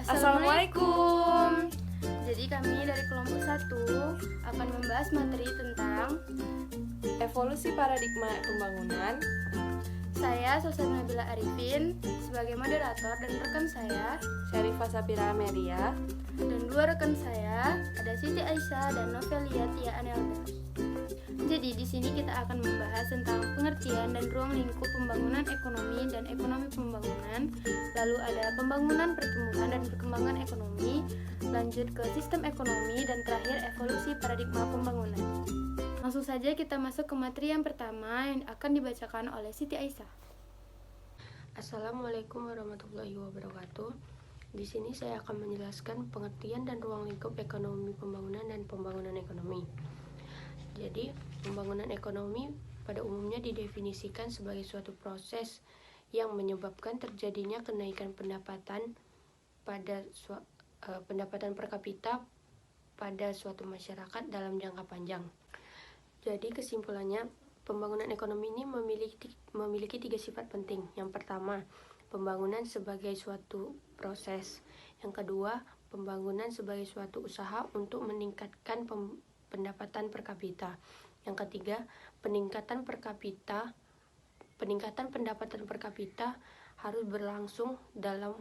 Assalamualaikum. Jadi kami dari kelompok 1 akan membahas materi tentang Evolusi paradigma pembangunan. saya Susana Nabila Arifin sebagai moderator dan rekan saya Syarifah Sapira Meria. dan dua rekan saya ada Siti Aisyah dan Novelia Tia Anelda. Jadi di sini kita akan membahas tentang pengertian dan ruang lingkup pembangunan ekonomi dan ekonomi pembangunan. Lalu ada pembangunan, pertumbuhan dan perkembangan ekonomi, lanjut ke sistem ekonomi dan terakhir evolusi paradigma pembangunan. Langsung saja kita masuk ke materi yang pertama yang akan dibacakan oleh Siti Aisyah. Assalamualaikum warahmatullahi wabarakatuh. Di sini saya akan menjelaskan pengertian dan ruang lingkup ekonomi pembangunan dan pembangunan ekonomi. Jadi, pembangunan ekonomi pada umumnya didefinisikan sebagai suatu proses yang menyebabkan terjadinya kenaikan pendapatan pendapatan per kapita pada suatu masyarakat dalam jangka panjang. Jadi, kesimpulannya, pembangunan ekonomi ini memiliki 3 sifat penting. Yang pertama, pembangunan sebagai suatu proses. Yang kedua, pembangunan sebagai suatu usaha untuk meningkatkan pendapatan per kapita. Yang ketiga, peningkatan pendapatan per kapita harus berlangsung dalam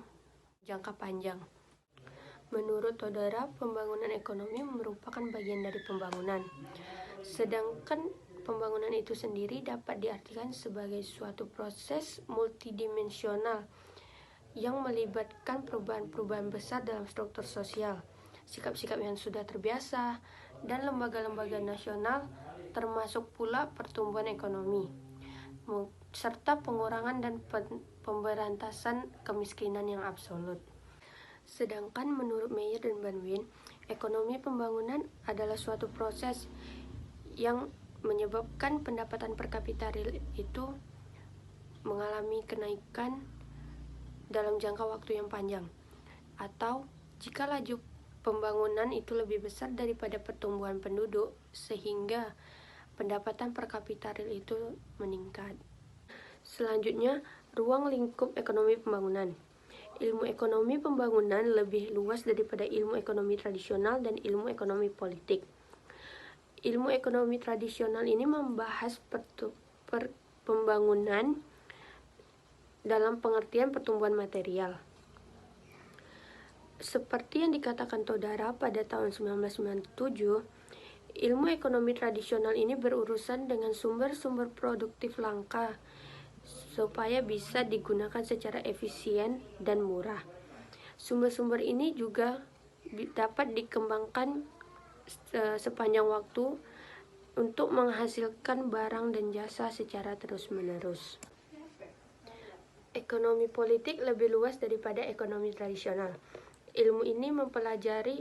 jangka panjang. Menurut Todara, pembangunan ekonomi merupakan bagian dari pembangunan. Sedangkan pembangunan itu sendiri dapat diartikan sebagai suatu proses multidimensional yang melibatkan perubahan-perubahan besar dalam struktur sosial, sikap-sikap yang sudah terbiasa, dan lembaga-lembaga nasional, termasuk pula pertumbuhan ekonomi, serta pengurangan dan pemberantasan kemiskinan yang absolut. Sedangkan menurut Meyer dan Banwin, ekonomi pembangunan adalah suatu proses yang menyebabkan pendapatan per kapita real itu mengalami kenaikan dalam jangka waktu yang panjang, atau jika laju pembangunan itu lebih besar daripada pertumbuhan penduduk sehingga pendapatan per kapita real itu meningkat. Selanjutnya, ruang lingkup ekonomi pembangunan. Ilmu ekonomi pembangunan lebih luas daripada ilmu ekonomi tradisional dan ilmu ekonomi politik. Ilmu ekonomi tradisional ini membahas pembangunan dalam pengertian pertumbuhan material. Seperti yang dikatakan Todara pada tahun 1997, ilmu ekonomi tradisional ini berurusan dengan sumber-sumber produktif langka supaya bisa digunakan secara efisien dan murah. Sumber-sumber ini juga dapat dikembangkan sepanjang waktu untuk menghasilkan barang dan jasa secara terus-menerus. Ekonomi politik lebih luas daripada ekonomi tradisional. Ilmu ini mempelajari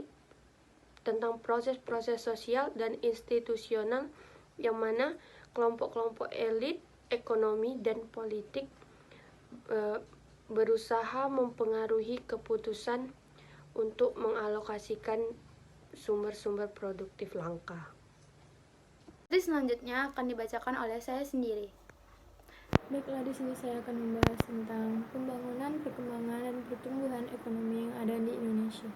tentang proses-proses sosial dan institusional yang mana kelompok-kelompok elit ekonomi dan politik berusaha mempengaruhi keputusan untuk mengalokasikan sumber-sumber produktif langka. Materi selanjutnya akan dibacakan oleh saya sendiri. Baiklah, di sini saya akan membahas tentang pembangunan, perkembangan, dan pertumbuhan ekonomi yang ada di Indonesia.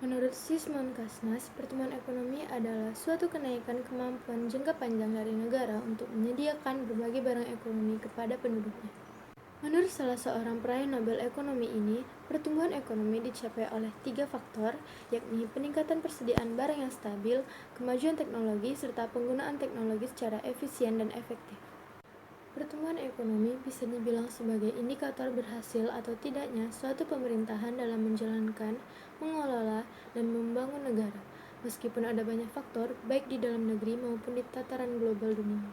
Menurut Sismon Kasnas, pertumbuhan ekonomi adalah suatu kenaikan kemampuan jangka panjang dari negara untuk menyediakan berbagai barang ekonomi kepada penduduknya. Menurut salah seorang peraih Nobel Ekonomi ini, pertumbuhan ekonomi dicapai oleh 3 faktor, yakni peningkatan persediaan barang yang stabil, kemajuan teknologi, serta penggunaan teknologi secara efisien dan efektif. Pertumbuhan ekonomi bisa dibilang sebagai indikator berhasil atau tidaknya suatu pemerintahan dalam menjalankan, mengelola, dan membangun negara, meskipun ada banyak faktor, baik di dalam negeri maupun di tataran global dunia,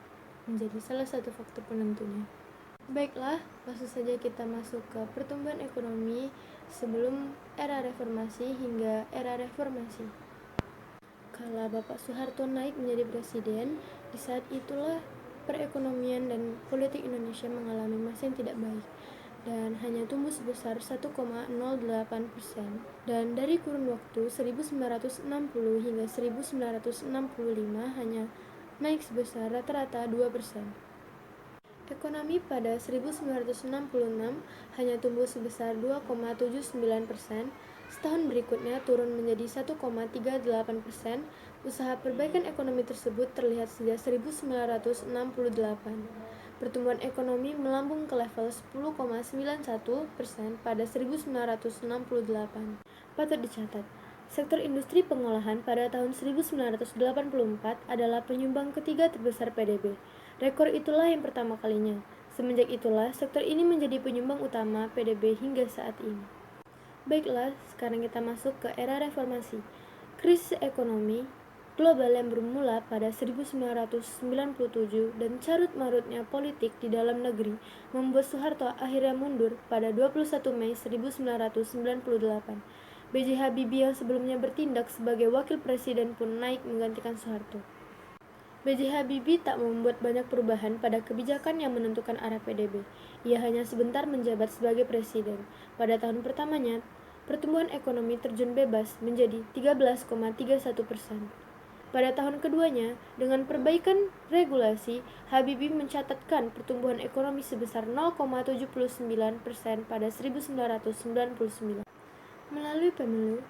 menjadi salah satu faktor penentunya. Baiklah, langsung saja kita masuk ke pertumbuhan ekonomi sebelum era reformasi hingga era reformasi. Kala Bapak Soeharto naik menjadi presiden, di saat itulah perekonomian dan politik Indonesia mengalami masa yang tidak baik dan hanya tumbuh sebesar 1,08%, dan dari kurun waktu 1960 hingga 1965 hanya naik sebesar rata-rata 2%. Ekonomi pada 1966 hanya tumbuh sebesar 2,79%, setahun berikutnya turun menjadi 1,38%. Usaha perbaikan ekonomi tersebut terlihat sejak 1968. Pertumbuhan ekonomi melambung ke level 10,91% pada 1968. Patut dicatat, sektor industri pengolahan pada tahun 1984 adalah penyumbang ketiga terbesar PDB. Rekor itulah yang pertama kalinya. Semenjak itulah, sektor ini menjadi penyumbang utama PDB hingga saat ini. Baiklah, sekarang kita masuk ke era reformasi. Krisis ekonomi global yang bermula pada 1997 dan carut-marutnya politik di dalam negeri membuat Soeharto akhirnya mundur pada 21 Mei 1998. B.J. Habibie yang sebelumnya bertindak sebagai wakil presiden pun naik menggantikan Soeharto. B.J. Habibie tak membuat banyak perubahan pada kebijakan yang menentukan arah PDB. Ia hanya sebentar menjabat sebagai presiden. Pada tahun pertamanya, pertumbuhan ekonomi terjun bebas menjadi 13,31%. Pada tahun keduanya, dengan perbaikan regulasi, Habibie mencatatkan pertumbuhan ekonomi sebesar 0,79% pada 1999. Melalui pemilu,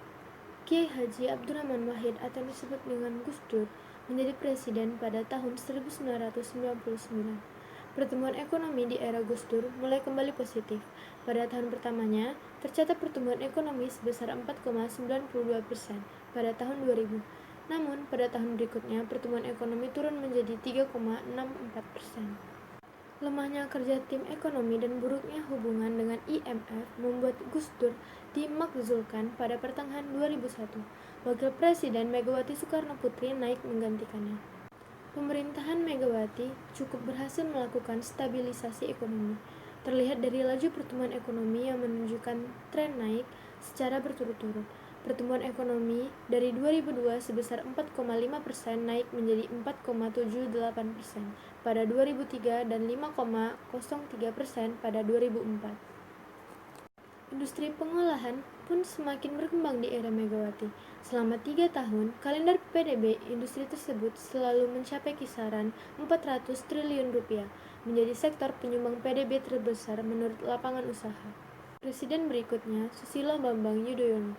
Kiai Haji Abdurrahman Wahid atau disebut dengan Gus Dur menjadi presiden pada tahun 1999. Pertumbuhan ekonomi di era Gus Dur mulai kembali positif. Pada tahun pertamanya, tercatat pertumbuhan ekonomi sebesar 4,92% pada tahun 2000. Namun, pada tahun berikutnya, pertumbuhan ekonomi turun menjadi 3,64%. Lemahnya kerja tim ekonomi dan buruknya hubungan dengan IMF membuat Gus Dur dimakzulkan pada pertengahan 2001. Wakil Presiden Megawati Soekarno Putri naik menggantikannya. Pemerintahan Megawati cukup berhasil melakukan stabilisasi ekonomi. Terlihat dari laju pertumbuhan ekonomi yang menunjukkan tren naik secara berturut-turut. Pertumbuhan ekonomi dari 2002 sebesar 4,5% naik menjadi 4,78% pada 2003 dan 5,03% pada 2004. Industri pengolahan pun semakin berkembang di era Megawati. Selama 3 tahun, kalender PDB industri tersebut selalu mencapai kisaran 400 triliun rupiah, menjadi sektor penyumbang PDB terbesar menurut lapangan usaha. Presiden berikutnya, Susilo Bambang Yudhoyono,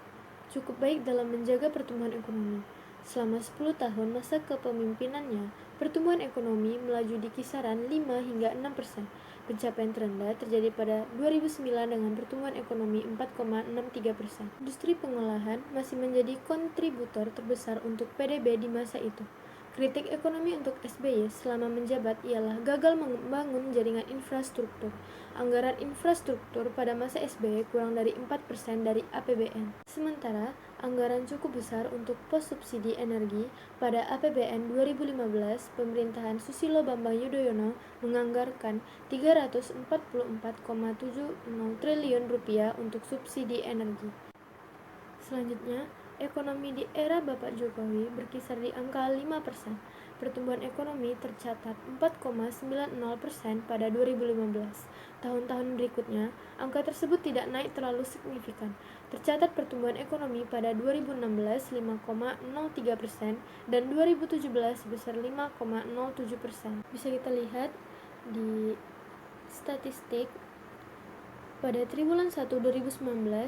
cukup baik dalam menjaga pertumbuhan ekonomi. Selama 10 tahun masa kepemimpinannya, pertumbuhan ekonomi melaju di kisaran 5 hingga 6%. Pencapaian terendah terjadi pada 2009 dengan pertumbuhan ekonomi 4,63%. Industri pengolahan masih menjadi kontributor terbesar untuk PDB di masa itu. Kritik ekonomi untuk SBY selama menjabat ialah gagal membangun jaringan infrastruktur. Anggaran infrastruktur pada masa SBY kurang dari 4% dari APBN. Sementara, anggaran cukup besar untuk pos subsidi energi pada APBN 2015, pemerintahan Susilo Bambang Yudhoyono menganggarkan 344,70 triliun rupiah untuk subsidi energi. Selanjutnya, ekonomi di era Bapak Jokowi berkisar di angka 5%. Pertumbuhan ekonomi tercatat 4,90% pada 2015. Tahun-tahun berikutnya, angka tersebut tidak naik terlalu signifikan. Tercatat pertumbuhan ekonomi pada 2016 5,03% dan 2017 sebesar 5,07%. Bisa kita lihat di statistik pada triwulan 1 2019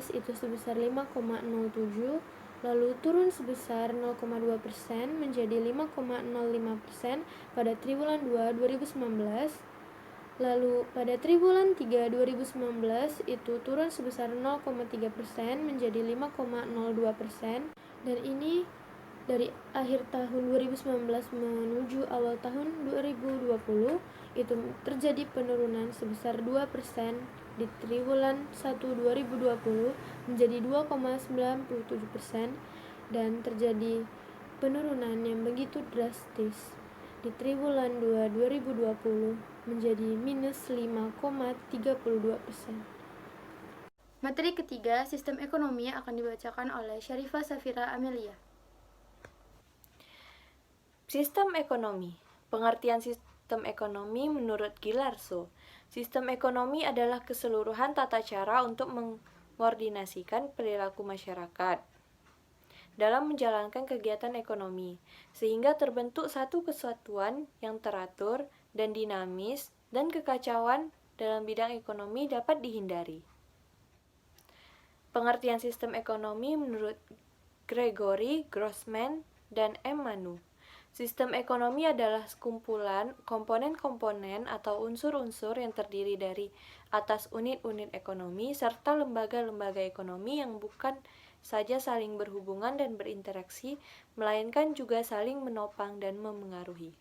itu sebesar 5,07, lalu turun sebesar 0,2% menjadi 5,05% pada triwulan 2 2019. Lalu pada triwulan 3 2019 itu turun sebesar 0,3% menjadi 5,02%, dan ini dari akhir tahun 2019 menuju awal tahun 2020 itu terjadi penurunan sebesar 2% di triwulan 1 2020 menjadi 2,97%, dan terjadi penurunan yang begitu drastis di triwulan 2 2020 menjadi minus 5,32%. Materi ketiga, sistem ekonomi, akan dibacakan oleh Syarifah Safira Amelia. Sistem ekonomi. Pengertian sistem ekonomi menurut Gilarso. Sistem ekonomi adalah keseluruhan tata cara untuk mengkoordinasikan perilaku masyarakat dalam menjalankan kegiatan ekonomi, sehingga terbentuk satu kesatuan yang teratur dan dinamis dan kekacauan dalam bidang ekonomi dapat dihindari. Pengertian sistem ekonomi menurut Gregory Grossman dan M. Manu. Sistem ekonomi adalah kumpulan komponen-komponen atau unsur-unsur yang terdiri dari atas unit-unit ekonomi serta lembaga-lembaga ekonomi yang bukan saja saling berhubungan dan berinteraksi, melainkan juga saling menopang dan memengaruhi.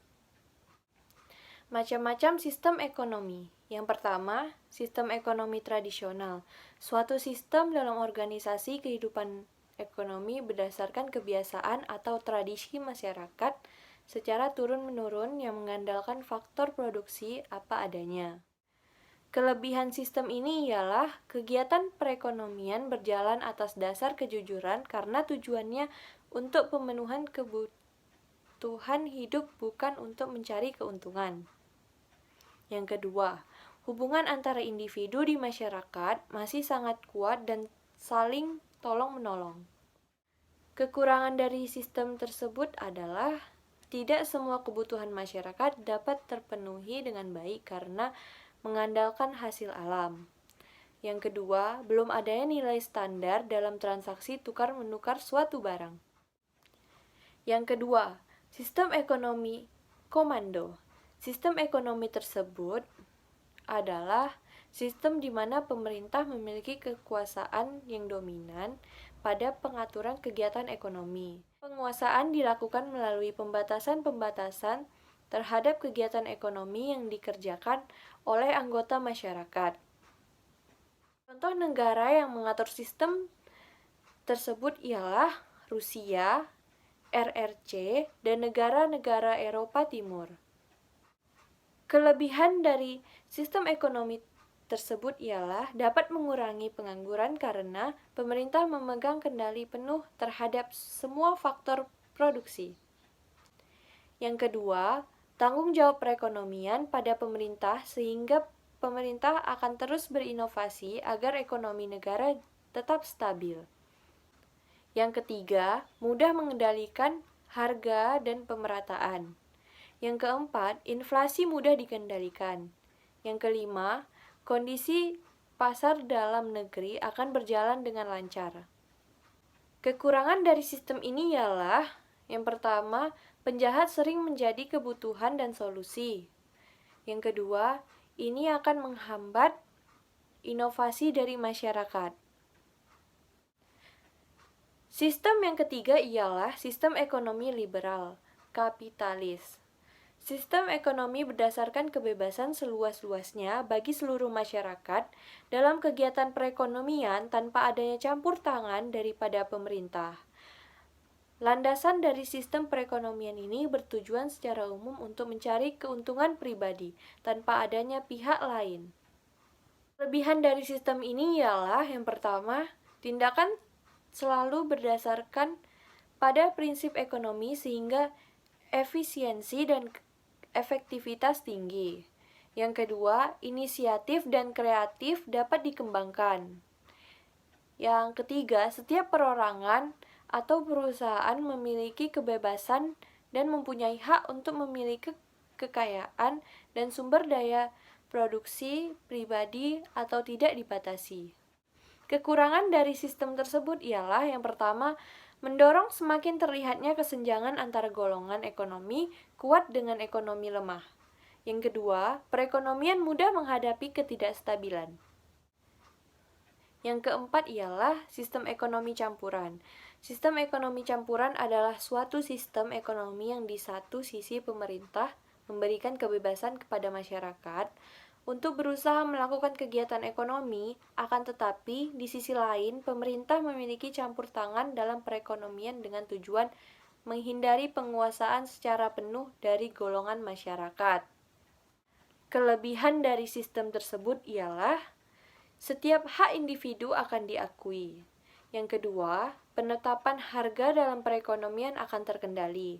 Macam-macam sistem ekonomi. Yang pertama, sistem ekonomi tradisional. Suatu sistem dalam organisasi kehidupan ekonomi berdasarkan kebiasaan atau tradisi masyarakat secara turun-menurun yang mengandalkan faktor produksi apa adanya. Kelebihan sistem ini ialah kegiatan perekonomian berjalan atas dasar kejujuran karena tujuannya untuk pemenuhan kebutuhan hidup bukan untuk mencari keuntungan. Yang kedua, hubungan antara individu di masyarakat masih sangat kuat dan saling tolong-menolong. Kekurangan dari sistem tersebut adalah tidak semua kebutuhan masyarakat dapat terpenuhi dengan baik karena mengandalkan hasil alam. Yang kedua, belum adanya nilai standar dalam transaksi tukar-menukar suatu barang. Yang kedua, sistem ekonomi komando. Sistem ekonomi tersebut adalah sistem di mana pemerintah memiliki kekuasaan yang dominan pada pengaturan kegiatan ekonomi. Penguasaan dilakukan melalui pembatasan-pembatasan terhadap kegiatan ekonomi yang dikerjakan oleh anggota masyarakat. Contoh negara yang mengatur sistem tersebut ialah Rusia, RRC, dan negara-negara Eropa Timur. Kelebihan dari sistem ekonomi tersebut ialah dapat mengurangi pengangguran karena pemerintah memegang kendali penuh terhadap semua faktor produksi. Yang kedua, tanggung jawab perekonomian pada pemerintah sehingga pemerintah akan terus berinovasi agar ekonomi negara tetap stabil. Yang ketiga, mudah mengendalikan harga dan pemerataan. Yang keempat, inflasi mudah dikendalikan. Yang kelima, kondisi pasar dalam negeri akan berjalan dengan lancar. Kekurangan dari sistem ini ialah, yang pertama, penjahat sering menjadi kebutuhan dan solusi. Yang kedua, ini akan menghambat inovasi dari masyarakat. Sistem yang ketiga ialah sistem ekonomi liberal, kapitalis. Sistem ekonomi berdasarkan kebebasan seluas-luasnya bagi seluruh masyarakat dalam kegiatan perekonomian tanpa adanya campur tangan daripada pemerintah. Landasan dari sistem perekonomian ini bertujuan secara umum untuk mencari keuntungan pribadi tanpa adanya pihak lain. Kelebihan dari sistem ini ialah yang pertama, tindakan selalu berdasarkan pada prinsip ekonomi sehingga efisiensi dan efektivitas tinggi. Yang kedua, inisiatif dan kreatif dapat dikembangkan. Yang ketiga, setiap perorangan atau perusahaan memiliki kebebasan dan mempunyai hak untuk memiliki kekayaan dan sumber daya produksi pribadi atau tidak dibatasi. Kekurangan dari sistem tersebut ialah yang pertama, mendorong semakin terlihatnya kesenjangan antara golongan ekonomi kuat dengan ekonomi lemah. Yang kedua, perekonomian mudah menghadapi ketidakstabilan. Yang keempat ialah sistem ekonomi campuran. Sistem ekonomi campuran adalah suatu sistem ekonomi yang di satu sisi pemerintah memberikan kebebasan kepada masyarakat untuk berusaha melakukan kegiatan ekonomi, akan tetapi di sisi lain pemerintah memiliki campur tangan dalam perekonomian dengan tujuan menghindari penguasaan secara penuh dari golongan masyarakat. Kelebihan dari sistem tersebut ialah setiap hak individu akan diakui. Yang kedua, penetapan harga dalam perekonomian akan terkendali.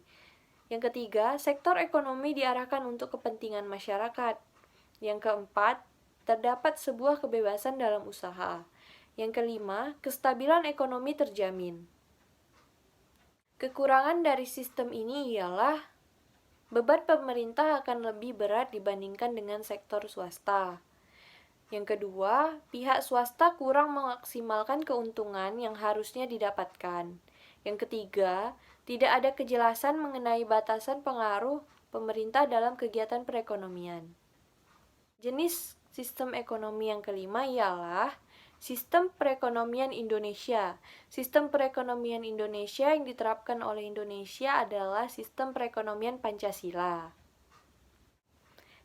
Yang ketiga, sektor ekonomi diarahkan untuk kepentingan masyarakat. Yang keempat, terdapat sebuah kebebasan dalam usaha. Yang kelima, kestabilan ekonomi terjamin. Kekurangan dari sistem ini ialah beban pemerintah akan lebih berat dibandingkan dengan sektor swasta. Yang kedua, pihak swasta kurang memaksimalkan keuntungan yang harusnya didapatkan. Yang ketiga, tidak ada kejelasan mengenai batasan pengaruh pemerintah dalam kegiatan perekonomian. Jenis sistem ekonomi yang kelima ialah sistem perekonomian Indonesia. Sistem perekonomian Indonesia yang diterapkan oleh Indonesia adalah sistem perekonomian Pancasila.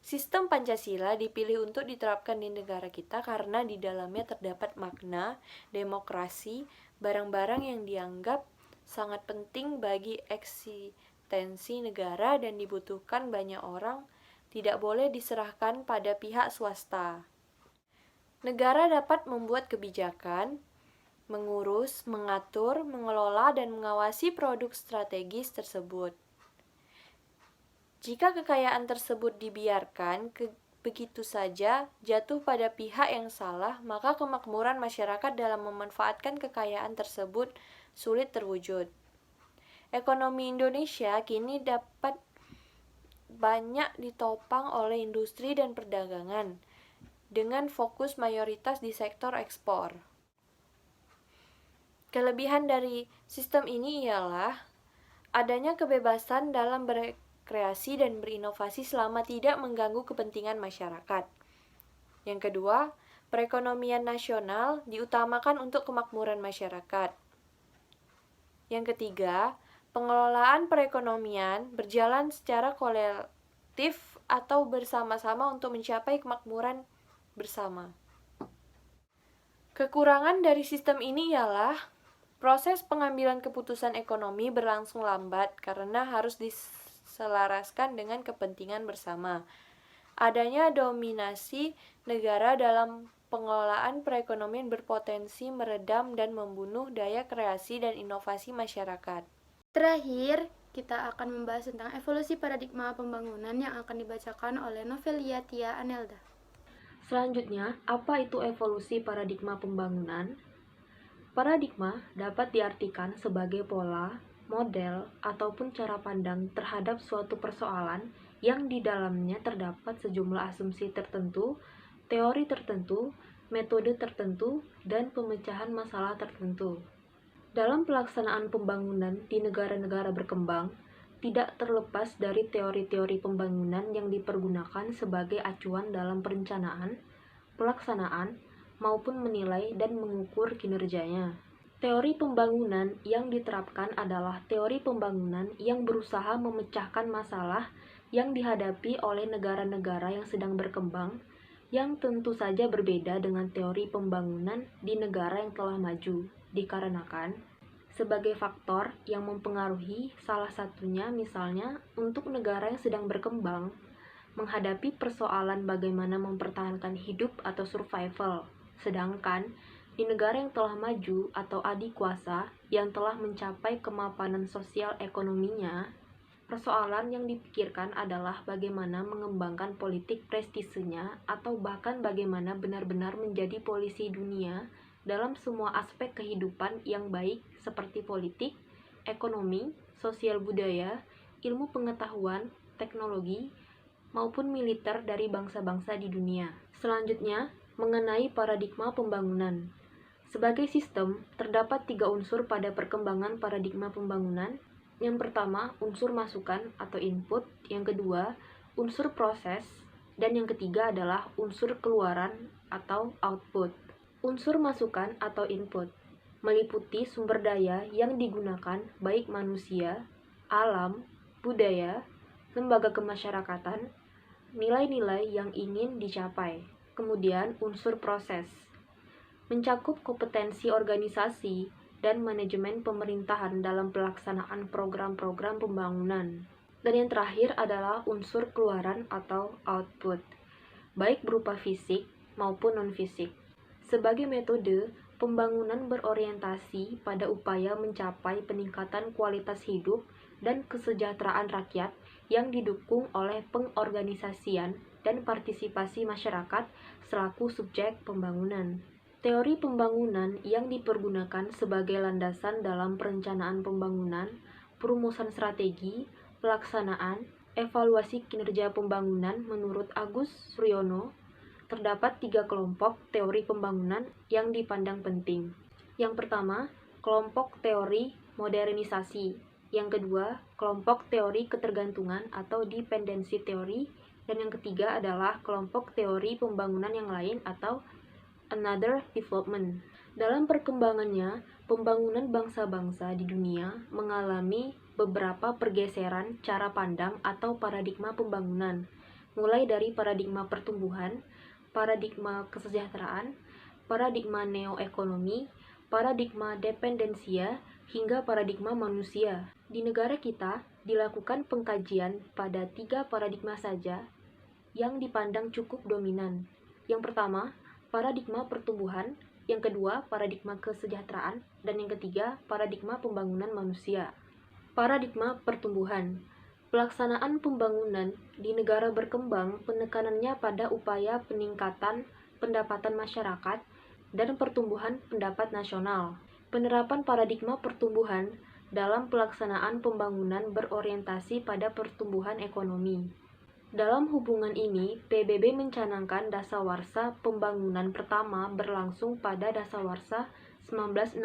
Sistem Pancasila dipilih untuk diterapkan di negara kita karena di dalamnya terdapat makna demokrasi, barang-barang yang dianggap sangat penting bagi eksistensi negara dan dibutuhkan banyak orang, tidak boleh diserahkan pada pihak swasta. Negara dapat membuat kebijakan, mengurus, mengatur, mengelola, dan mengawasi produk strategis tersebut. Jika kekayaan tersebut dibiarkan begitu saja jatuh pada pihak yang salah, maka kemakmuran masyarakat dalam memanfaatkan kekayaan tersebut sulit terwujud. Ekonomi Indonesia kini dapat banyak ditopang oleh industri dan perdagangan, dengan fokus mayoritas di sektor ekspor. Kelebihan dari sistem ini ialah adanya kebebasan dalam berkreasi dan berinovasi selama tidak mengganggu kepentingan masyarakat. Yang kedua, perekonomian nasional diutamakan untuk kemakmuran masyarakat. Yang ketiga, pengelolaan perekonomian berjalan secara kolektif atau bersama-sama untuk mencapai kemakmuran bersama. Kekurangan dari sistem ini ialah proses pengambilan keputusan ekonomi berlangsung lambat karena harus diselaraskan dengan kepentingan bersama. Adanya dominasi negara dalam pengelolaan perekonomian berpotensi meredam dan membunuh daya kreasi dan inovasi masyarakat. Terakhir, kita akan membahas tentang evolusi paradigma pembangunan yang akan dibacakan oleh Novelia Tia Anelda. Selanjutnya, apa itu evolusi paradigma pembangunan? Paradigma dapat diartikan sebagai pola, model, ataupun cara pandang terhadap suatu persoalan yang di dalamnya terdapat sejumlah asumsi tertentu, teori tertentu, metode tertentu, dan pemecahan masalah tertentu. Dalam pelaksanaan pembangunan di negara-negara berkembang, tidak terlepas dari teori-teori pembangunan yang dipergunakan sebagai acuan dalam perencanaan, pelaksanaan, maupun menilai dan mengukur kinerjanya. Teori pembangunan yang diterapkan adalah teori pembangunan yang berusaha memecahkan masalah yang dihadapi oleh negara-negara yang sedang berkembang, yang tentu saja berbeda dengan teori pembangunan di negara yang telah maju, dikarenakan sebagai faktor yang mempengaruhi salah satunya misalnya untuk negara yang sedang berkembang menghadapi persoalan bagaimana mempertahankan hidup atau survival, sedangkan di negara yang telah maju atau adikuasa yang telah mencapai kemapanan sosial ekonominya, persoalan yang dipikirkan adalah bagaimana mengembangkan politik prestisenya atau bahkan bagaimana benar-benar menjadi polisi dunia dalam semua aspek kehidupan yang baik seperti politik, ekonomi, sosial budaya, ilmu pengetahuan, teknologi, maupun militer dari bangsa-bangsa di dunia. Selanjutnya, mengenai paradigma pembangunan. Sebagai sistem, terdapat 3 unsur pada perkembangan paradigma pembangunan. Yang pertama, unsur masukan atau input. Yang kedua, unsur proses. Dan yang ketiga adalah unsur keluaran atau output. Unsur masukan atau input meliputi sumber daya yang digunakan baik manusia, alam, budaya, lembaga kemasyarakatan, nilai-nilai yang ingin dicapai. Kemudian unsur proses mencakup kompetensi organisasi dan manajemen pemerintahan dalam pelaksanaan program-program pembangunan. Dan yang terakhir adalah unsur keluaran atau output, baik berupa fisik maupun non-fisik. Sebagai metode, pembangunan berorientasi pada upaya mencapai peningkatan kualitas hidup dan kesejahteraan rakyat yang didukung oleh pengorganisasian dan partisipasi masyarakat selaku subjek pembangunan. Teori pembangunan yang dipergunakan sebagai landasan dalam perencanaan pembangunan, perumusan strategi, pelaksanaan, evaluasi kinerja pembangunan menurut Agus Suryono, terdapat 3 kelompok teori pembangunan yang dipandang penting. Yang pertama, kelompok teori modernisasi. Yang kedua, kelompok teori ketergantungan atau dependency teori. Dan yang ketiga adalah kelompok teori pembangunan yang lain atau another development. Dalam perkembangannya, pembangunan bangsa-bangsa di dunia mengalami beberapa pergeseran cara pandang atau paradigma pembangunan, mulai dari paradigma pertumbuhan, paradigma kesejahteraan, paradigma neoekonomi, paradigma dependensia, hingga paradigma manusia. Di negara kita, dilakukan pengkajian pada 3 paradigma saja yang dipandang cukup dominan. Yang pertama, paradigma pertumbuhan, yang kedua, paradigma kesejahteraan, dan yang ketiga, paradigma pembangunan manusia. Paradigma pertumbuhan. Pelaksanaan pembangunan di negara berkembang penekanannya pada upaya peningkatan pendapatan masyarakat dan pertumbuhan pendapat nasional. Penerapan paradigma pertumbuhan dalam pelaksanaan pembangunan berorientasi pada pertumbuhan ekonomi. Dalam hubungan ini, PBB mencanangkan dasawarsa pembangunan pertama berlangsung pada dasawarsa 1960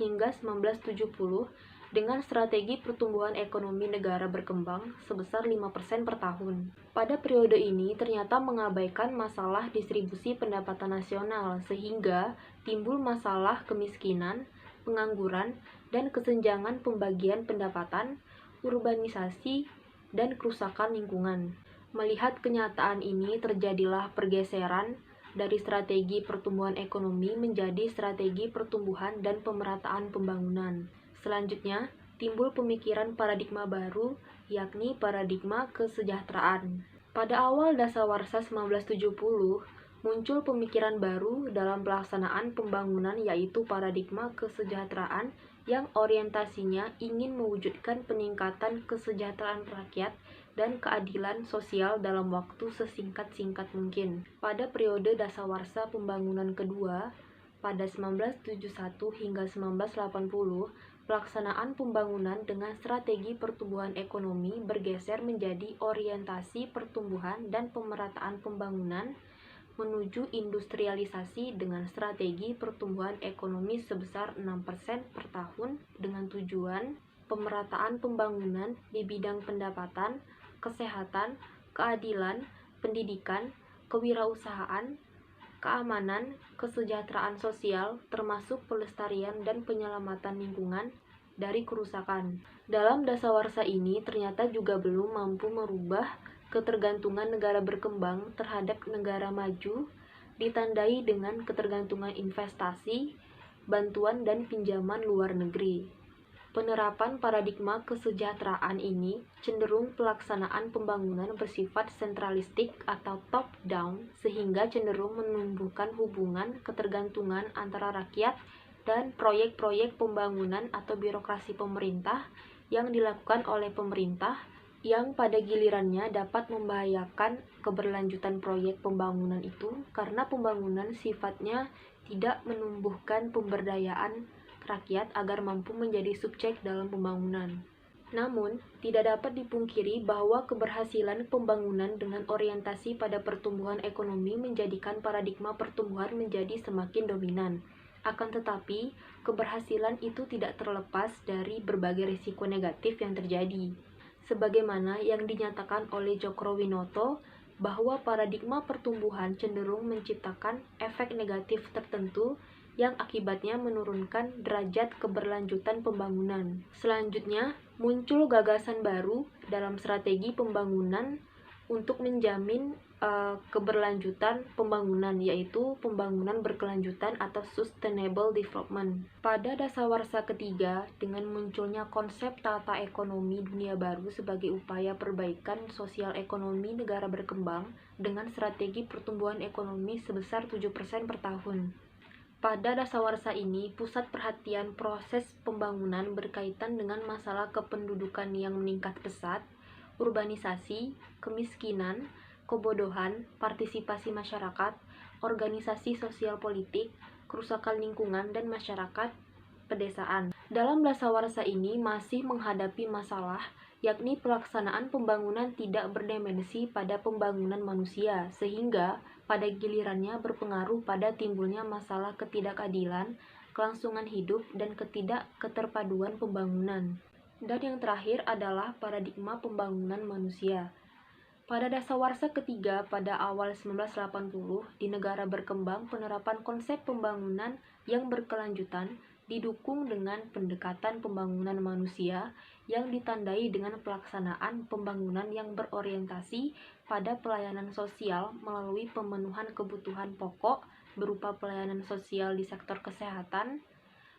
hingga 1970 dengan strategi pertumbuhan ekonomi negara berkembang sebesar 5% per tahun. Pada periode ini ternyata mengabaikan masalah distribusi pendapatan nasional sehingga timbul masalah kemiskinan, pengangguran, dan kesenjangan pembagian pendapatan, urbanisasi, dan kerusakan lingkungan. Melihat kenyataan ini terjadilah pergeseran dari strategi pertumbuhan ekonomi menjadi strategi pertumbuhan dan pemerataan pembangunan. Selanjutnya, timbul pemikiran paradigma baru, yakni paradigma kesejahteraan. Pada awal dasawarsa 1970, muncul pemikiran baru dalam pelaksanaan pembangunan yaitu paradigma kesejahteraan yang orientasinya ingin mewujudkan peningkatan kesejahteraan rakyat dan keadilan sosial dalam waktu sesingkat-singkat mungkin. Pada periode dasawarsa pembangunan kedua, pada 1971 hingga 1980, pelaksanaan pembangunan dengan strategi pertumbuhan ekonomi bergeser menjadi orientasi pertumbuhan dan pemerataan pembangunan menuju industrialisasi dengan strategi pertumbuhan ekonomi sebesar 6% per tahun dengan tujuan pemerataan pembangunan di bidang pendapatan, kesehatan, keadilan, pendidikan, kewirausahaan, keamanan, kesejahteraan sosial, termasuk pelestarian dan penyelamatan lingkungan dari kerusakan. Dalam dasawarsa ini ternyata juga belum mampu merubah ketergantungan negara berkembang terhadap negara maju, ditandai dengan ketergantungan investasi, bantuan dan pinjaman luar negeri. Penerapan paradigma kesejahteraan ini cenderung pelaksanaan pembangunan bersifat sentralistik atau top-down sehingga cenderung menumbuhkan hubungan ketergantungan antara rakyat dan proyek-proyek pembangunan atau birokrasi pemerintah yang dilakukan oleh pemerintah yang pada gilirannya dapat membahayakan keberlanjutan proyek pembangunan itu karena pembangunan sifatnya tidak menumbuhkan pemberdayaan rakyat agar mampu menjadi subjek dalam pembangunan. Namun, tidak dapat dipungkiri bahwa keberhasilan pembangunan dengan orientasi pada pertumbuhan ekonomi menjadikan paradigma pertumbuhan menjadi semakin dominan. Akan tetapi, keberhasilan itu tidak terlepas dari berbagai risiko negatif yang terjadi. Sebagaimana yang dinyatakan oleh Cokroaminoto, bahwa paradigma pertumbuhan cenderung menciptakan efek negatif tertentu yang akibatnya menurunkan derajat keberlanjutan pembangunan. Selanjutnya, muncul gagasan baru dalam strategi pembangunan untuk menjamin keberlanjutan pembangunan, yaitu pembangunan berkelanjutan atau sustainable development. Pada dasawarsa ketiga, dengan munculnya konsep tata ekonomi dunia baru sebagai upaya perbaikan sosial ekonomi negara berkembang dengan strategi pertumbuhan ekonomi sebesar 7% per tahun. Pada dasawarsa ini, pusat perhatian proses pembangunan berkaitan dengan masalah kependudukan yang meningkat pesat, urbanisasi, kemiskinan, kebodohan, partisipasi masyarakat, organisasi sosial politik, kerusakan lingkungan, dan masyarakat pedesaan. Dalam dasawarsa ini masih menghadapi masalah yakni pelaksanaan pembangunan tidak berdimensi pada pembangunan manusia, sehingga pada gilirannya berpengaruh pada timbulnya masalah ketidakadilan, kelangsungan hidup, dan ketidakketerpaduan pembangunan. Dan yang terakhir adalah paradigma pembangunan manusia. Pada dasawarsa ketiga pada awal 1980, di negara berkembang penerapan konsep pembangunan yang berkelanjutan didukung dengan pendekatan pembangunan manusia yang ditandai dengan pelaksanaan pembangunan yang berorientasi pada pelayanan sosial melalui pemenuhan kebutuhan pokok berupa pelayanan sosial di sektor kesehatan,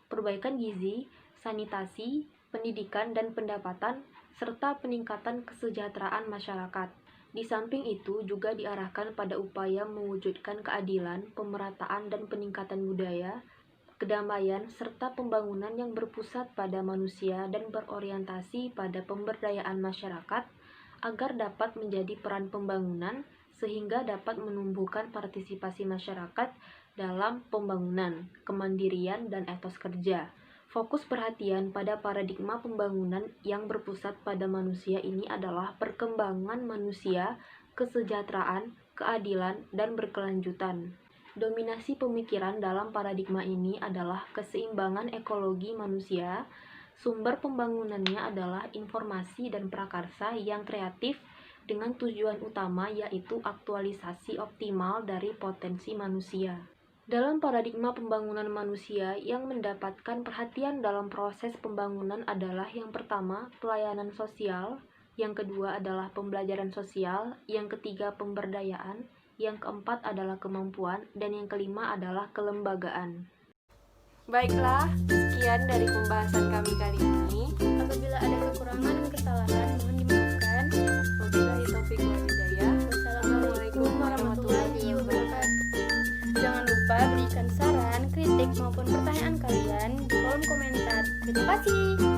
perbaikan gizi, sanitasi, pendidikan dan pendapatan, serta peningkatan kesejahteraan masyarakat. Di samping itu juga diarahkan pada upaya mewujudkan keadilan, pemerataan dan peningkatan budaya, kedamaian, serta pembangunan yang berpusat pada manusia dan berorientasi pada pemberdayaan masyarakat agar dapat menjadi peran pembangunan sehingga dapat menumbuhkan partisipasi masyarakat dalam pembangunan, kemandirian, dan etos kerja. Fokus perhatian pada paradigma pembangunan yang berpusat pada manusia ini adalah perkembangan manusia, kesejahteraan, keadilan, dan berkelanjutan. Dominasi pemikiran dalam paradigma ini adalah keseimbangan ekologi manusia. Sumber pembangunannya adalah informasi dan prakarsa yang kreatif dengan tujuan utama yaitu aktualisasi optimal dari potensi manusia. Dalam paradigma pembangunan manusia yang mendapatkan perhatian dalam proses pembangunan adalah yang pertama, pelayanan sosial, yang kedua adalah pembelajaran sosial, yang ketiga pemberdayaan, yang keempat adalah kemampuan, dan yang kelima adalah kelembagaan. Baiklah, sekian dari pembahasan kami kali ini. Apabila ada kekurangan dan kesalahan, mohon dimaafkan. Wabillahi taufiq wal hidayah. Wassalamualaikum warahmatullahi wabarakatuh. Jangan lupa berikan saran, kritik maupun pertanyaan kalian di kolom komentar. Terima kasih.